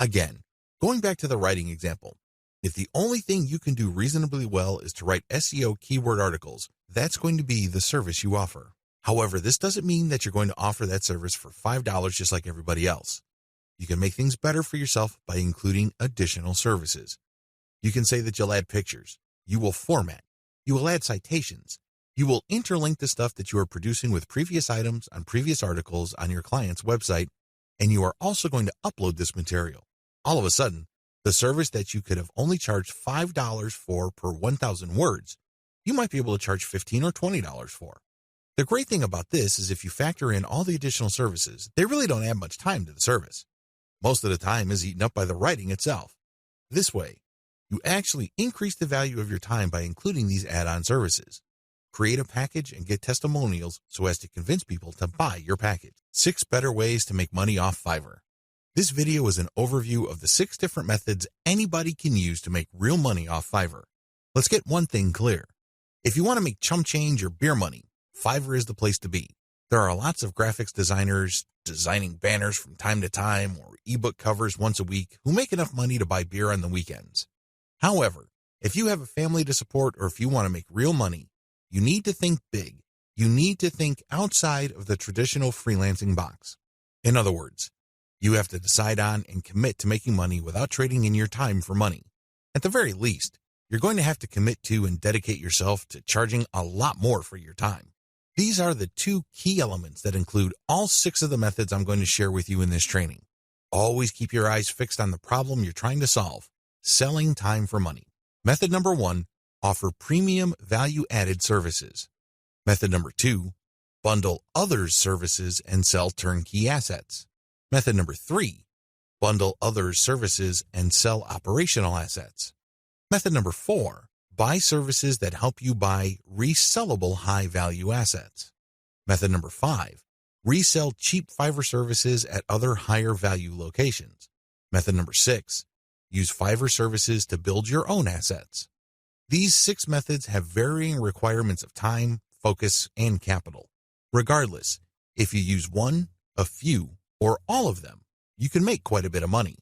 Again, going back to the writing example, if the only thing you can do reasonably well is to write SEO keyword articles, that's going to be the service you offer. However, this doesn't mean that you're going to offer that service for $5 just like everybody else. You can make things better for yourself by including additional services. You can say that you'll add pictures, you will format, you will add citations, you will interlink the stuff that you are producing with previous items on previous articles on your client's website, and you are also going to upload this material. All of a sudden, the service that you could have only charged $5 for per 1,000 words, you might be able to charge $15 or $20 for. The great thing about this is if you factor in all the additional services, they really don't add much time to the service. Most of the time is eaten up by the writing itself. This way, you actually increase the value of your time by including these add-on services. Create a package and get testimonials so as to convince people to buy your package. 6 better ways to make money off Fiverr. This video is an overview of the 6 different methods anybody can use to make real money off Fiverr. Let's get one thing clear. If you want to make chump change or beer money, Fiverr is the place to be. There are lots of graphics designers designing banners from time to time or ebook covers once a week who make enough money to buy beer on the weekends. However, if you have a family to support or if you want to make real money, you need to think big. You need to think outside of the traditional freelancing box. In other words, you have to decide on and commit to making money without trading in your time for money. At the very least, you're going to have to commit to and dedicate yourself to charging a lot more for your time. These are the 2 key elements that include all 6 of the methods I'm going to share with you in this training. Always keep your eyes fixed on the problem you're trying to solve, selling time for money. Method number 1, offer premium value-added services. Method number 2, bundle others' services and sell turnkey assets. Method number 3, bundle others' services and sell operational assets. Method number 4, buy services that help you buy resellable high-value assets. Method number 5, resell cheap Fiverr services at other higher-value locations. Method number 6, use Fiverr services to build your own assets. These 6 methods have varying requirements of time, focus, and capital. Regardless, if you use one, a few, or all of them, you can make quite a bit of money.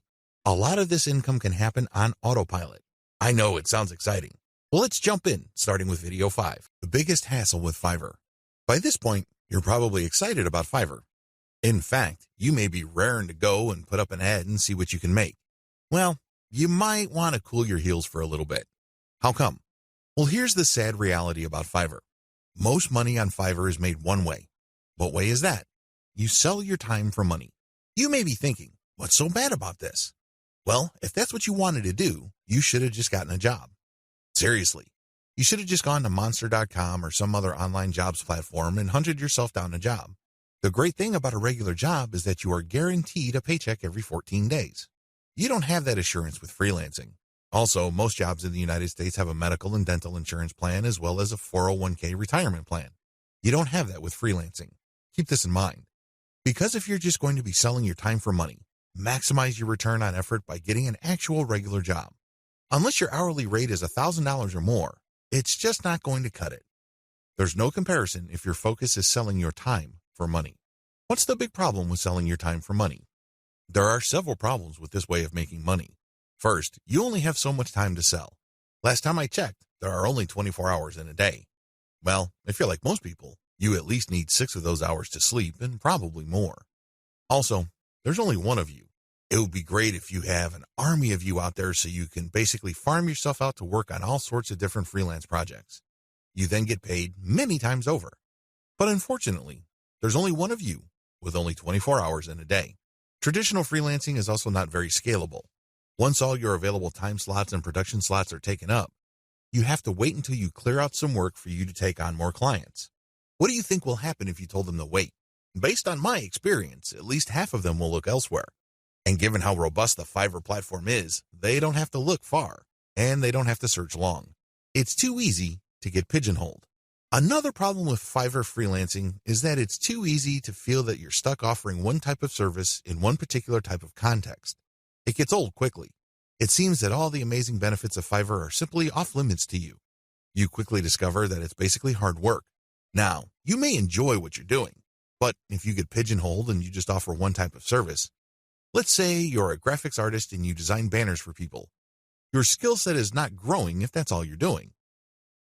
A lot of this income can happen on autopilot. I know it sounds exciting. Well, let's jump in, starting with video 5, the biggest hassle with Fiverr. By this point, you're probably excited about Fiverr. In fact, you may be raring to go and put up an ad and see what you can make. Well, you might want to cool your heels for a little bit. How come? Well, here's the sad reality about Fiverr. Most money on Fiverr is made one way. What way is that? You sell your time for money. You may be thinking, what's so bad about this? Well, if that's what you wanted to do, you should have just gotten a job. Seriously, you should have just gone to monster.com or some other online jobs platform and hunted yourself down a job. The great thing about a regular job is that you are guaranteed a paycheck every 14 days. You don't have that assurance with freelancing. Also, most jobs in the United States have a medical and dental insurance plan as well as a 401k retirement plan. You don't have that with freelancing. Keep this in mind. Because if you're just going to be selling your time for money, maximize your return on effort by getting an actual regular job. Unless your hourly rate is $1,000 or more, it's just not going to cut it. There's no comparison if your focus is selling your time for money. What's the big problem with selling your time for money? There are several problems with this way of making money. First, you only have so much time to sell. Last time I checked, there are only 24 hours in a day. Well, if you're like most people, you at least need 6 of those hours to sleep and probably more. Also, there's only one of you. It would be great if you have an army of you out there so you can basically farm yourself out to work on all sorts of different freelance projects. You then get paid many times over. But unfortunately, there's only one of you with only 24 hours in a day. Traditional freelancing is also not very scalable. Once all your available time slots and production slots are taken up, you have to wait until you clear out some work for you to take on more clients. What do you think will happen if you told them to wait? Based on my experience, at least half of them will look elsewhere. And given how robust the Fiverr platform is, they don't have to look far, and they don't have to search long. It's too easy to get pigeonholed. Another problem with Fiverr freelancing is that it's too easy to feel that you're stuck offering one type of service in one particular type of context. It gets old quickly. It seems that all the amazing benefits of Fiverr are simply off limits to you. You quickly discover that it's basically hard work. Now, you may enjoy what you're doing, but if you get pigeonholed and you just offer one type of service, let's say you're a graphics artist and you design banners for people, your skill set is not growing if that's all you're doing.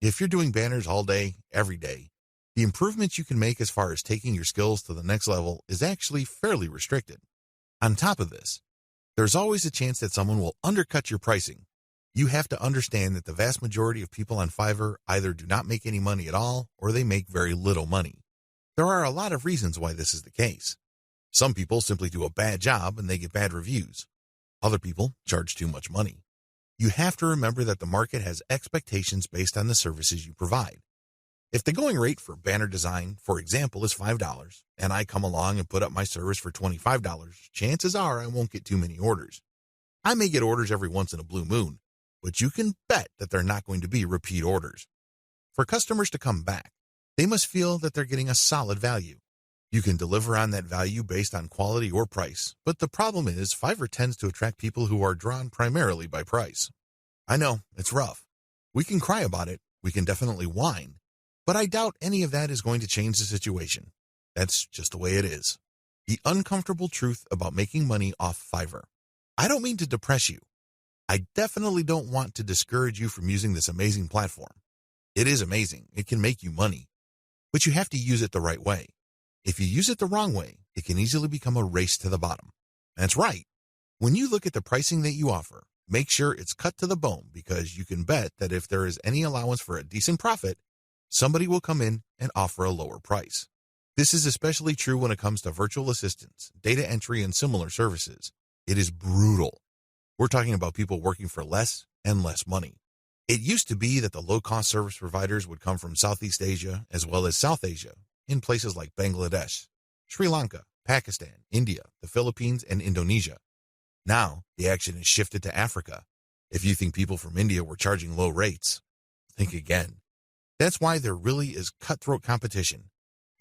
If you're doing banners all day, every day, the improvements you can make as far as taking your skills to the next level is actually fairly restricted. On top of this, there's always a chance that someone will undercut your pricing. You have to understand that the vast majority of people on Fiverr either do not make any money at all or they make very little money. There are a lot of reasons why this is the case. Some people simply do a bad job and they get bad reviews. Other people charge too much money. You have to remember that the market has expectations based on the services you provide. If the going rate for banner design, for example, is $5, and I come along and put up my service for $25, chances are I won't get too many orders. I may get orders every once in a blue moon, but you can bet that they're not going to be repeat orders. For customers to come back, they must feel that they're getting a solid value. You can deliver on that value based on quality or price, but the problem is Fiverr tends to attract people who are drawn primarily by price. I know, it's rough. We can cry about it, we can definitely whine, but I doubt any of that is going to change the situation. That's just the way it is. The uncomfortable truth about making money off Fiverr. I don't mean to depress you. I definitely don't want to discourage you from using this amazing platform. It is amazing. It can make you money, but you have to use it the right way. If you use it the wrong way, it can easily become a race to the bottom. That's right. When you look at the pricing that you offer, make sure it's cut to the bone because you can bet that if there is any allowance for a decent profit, somebody will come in and offer a lower price. This is especially true when it comes to virtual assistants, data entry, and similar services. It is brutal. We're talking about people working for less and less money. It used to be that the low-cost service providers would come from Southeast Asia as well as South Asia, in places like Bangladesh, Sri Lanka, Pakistan, India, the Philippines, and Indonesia. Now, the action has shifted to Africa. If you think people from India were charging low rates, think again. That's why there really is cutthroat competition,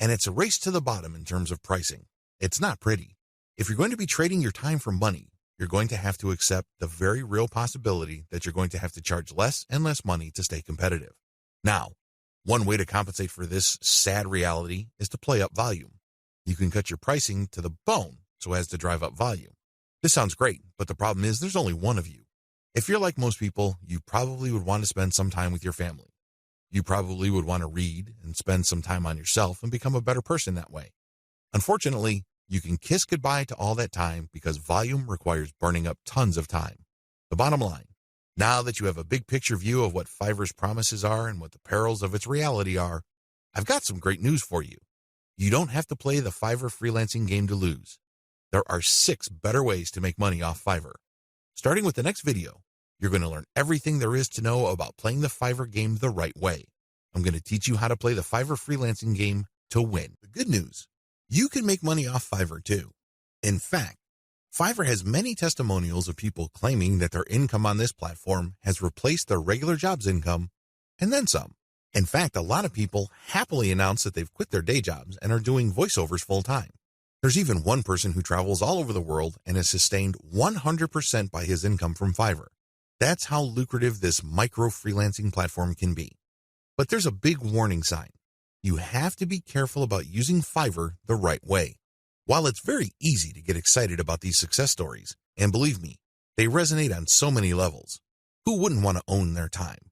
and it's a race to the bottom in terms of pricing. It's not pretty. If you're going to be trading your time for money, you're going to have to accept the very real possibility that you're going to have to charge less and less money to stay competitive. Now, one way to compensate for this sad reality is to play up volume. You can cut your pricing to the bone so as to drive up volume. This sounds great, but the problem is there's only one of you. If you're like most people, you probably would want to spend some time with your family. You probably would want to read and spend some time on yourself and become a better person that way. Unfortunately, you can kiss goodbye to all that time because volume requires burning up tons of time. The bottom line, now that you have a big picture view of what Fiverr's promises are and what the perils of its reality are, I've got some great news for you. You don't have to play the Fiverr freelancing game to lose. There are 6 better ways to make money off Fiverr. Starting with the next video, you're going to learn everything there is to know about playing the Fiverr game the right way. I'm going to teach you how to play the Fiverr freelancing game to win. The good news, you can make money off Fiverr too. In fact, Fiverr has many testimonials of people claiming that their income on this platform has replaced their regular job's income and then some. In fact, a lot of people happily announce that they've quit their day jobs and are doing voiceovers full time. There's even one person who travels all over the world and is sustained 100% by his income from Fiverr. That's how lucrative this micro freelancing platform can be. But there's a big warning sign. You have to be careful about using Fiverr the right way. While it's very easy to get excited about these success stories, and believe me, they resonate on so many levels. Who wouldn't want to own their time?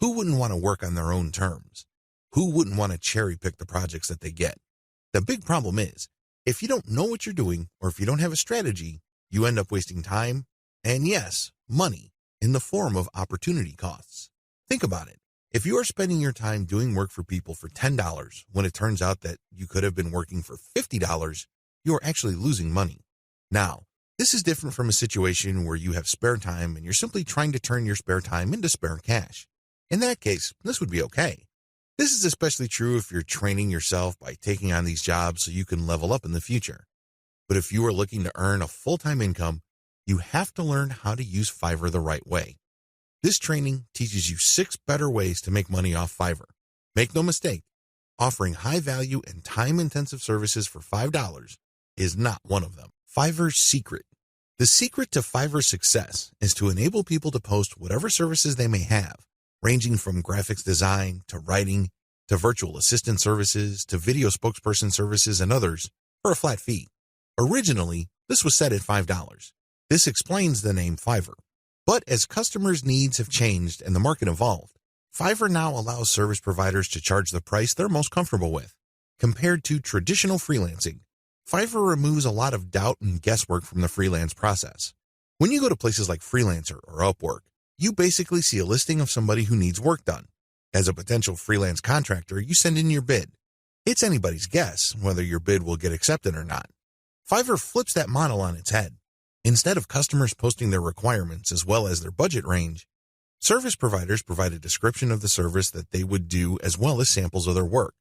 Who wouldn't want to work on their own terms? Who wouldn't want to cherry pick the projects that they get? The big problem is, if you don't know what you're doing or if you don't have a strategy, you end up wasting time and, yes, money in the form of opportunity costs. Think about it. If you are spending your time doing work for people for $10 when it turns out that you could have been working for $50, you are actually losing money. Now, this is different from a situation where you have spare time and you're simply trying to turn your spare time into spare cash. In that case, this would be okay. This is especially true if you're training yourself by taking on these jobs so you can level up in the future. But if you are looking to earn a full-time income, you have to learn how to use Fiverr the right way. This training teaches you 6 better ways to make money off Fiverr. Make no mistake, offering high-value and time-intensive services for $5 is not one of them. Fiverr's secret. The secret to Fiverr's success is to enable people to post whatever services they may have, ranging from graphics design to writing to virtual assistant services to video spokesperson services and others for a flat fee. Originally, this was set at $5. This explains the name Fiverr. But as customers' needs have changed and the market evolved, Fiverr now allows service providers to charge the price they're most comfortable with. Compared to traditional freelancing, Fiverr removes a lot of doubt and guesswork from the freelance process. When you go to places like Freelancer or Upwork, you basically see a listing of somebody who needs work done. As a potential freelance contractor, you send in your bid. It's anybody's guess whether your bid will get accepted or not. Fiverr flips that model on its head. Instead of customers posting their requirements as well as their budget range, service providers provide a description of the service that they would do as well as samples of their work.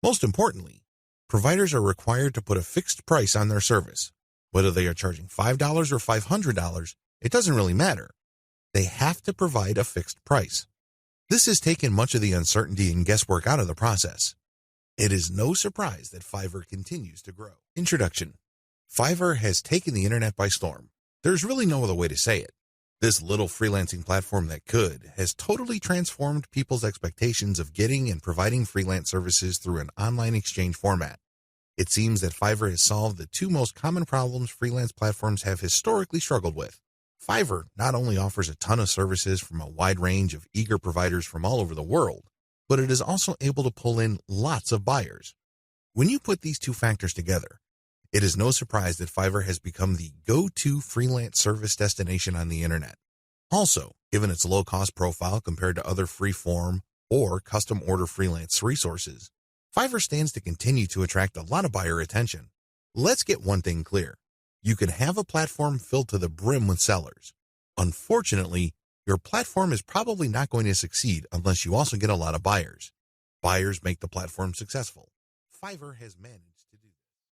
Most importantly, providers are required to put a fixed price on their service. Whether they are charging $5 or $500, it doesn't really matter. They have to provide a fixed price. This has taken much of the uncertainty and guesswork out of the process. It is no surprise that Fiverr continues to grow. Introduction. Fiverr has taken the internet by storm. There's really no other way to say it. This little freelancing platform that could has totally transformed people's expectations of getting and providing freelance services through an online exchange format. It seems that Fiverr has solved the 2 most common problems freelance platforms have historically struggled with. Fiverr not only offers a ton of services from a wide range of eager providers from all over the world, but it is also able to pull in lots of buyers. When you put these 2 factors together, it is no surprise that Fiverr has become the go-to freelance service destination on the internet. Also, given its low-cost profile compared to other free-form or custom-order freelance resources, Fiverr stands to continue to attract a lot of buyer attention. Let's get one thing clear. You can have a platform filled to the brim with sellers. Unfortunately, your platform is probably not going to succeed unless you also get a lot of buyers. Buyers make the platform successful. Fiverr has managed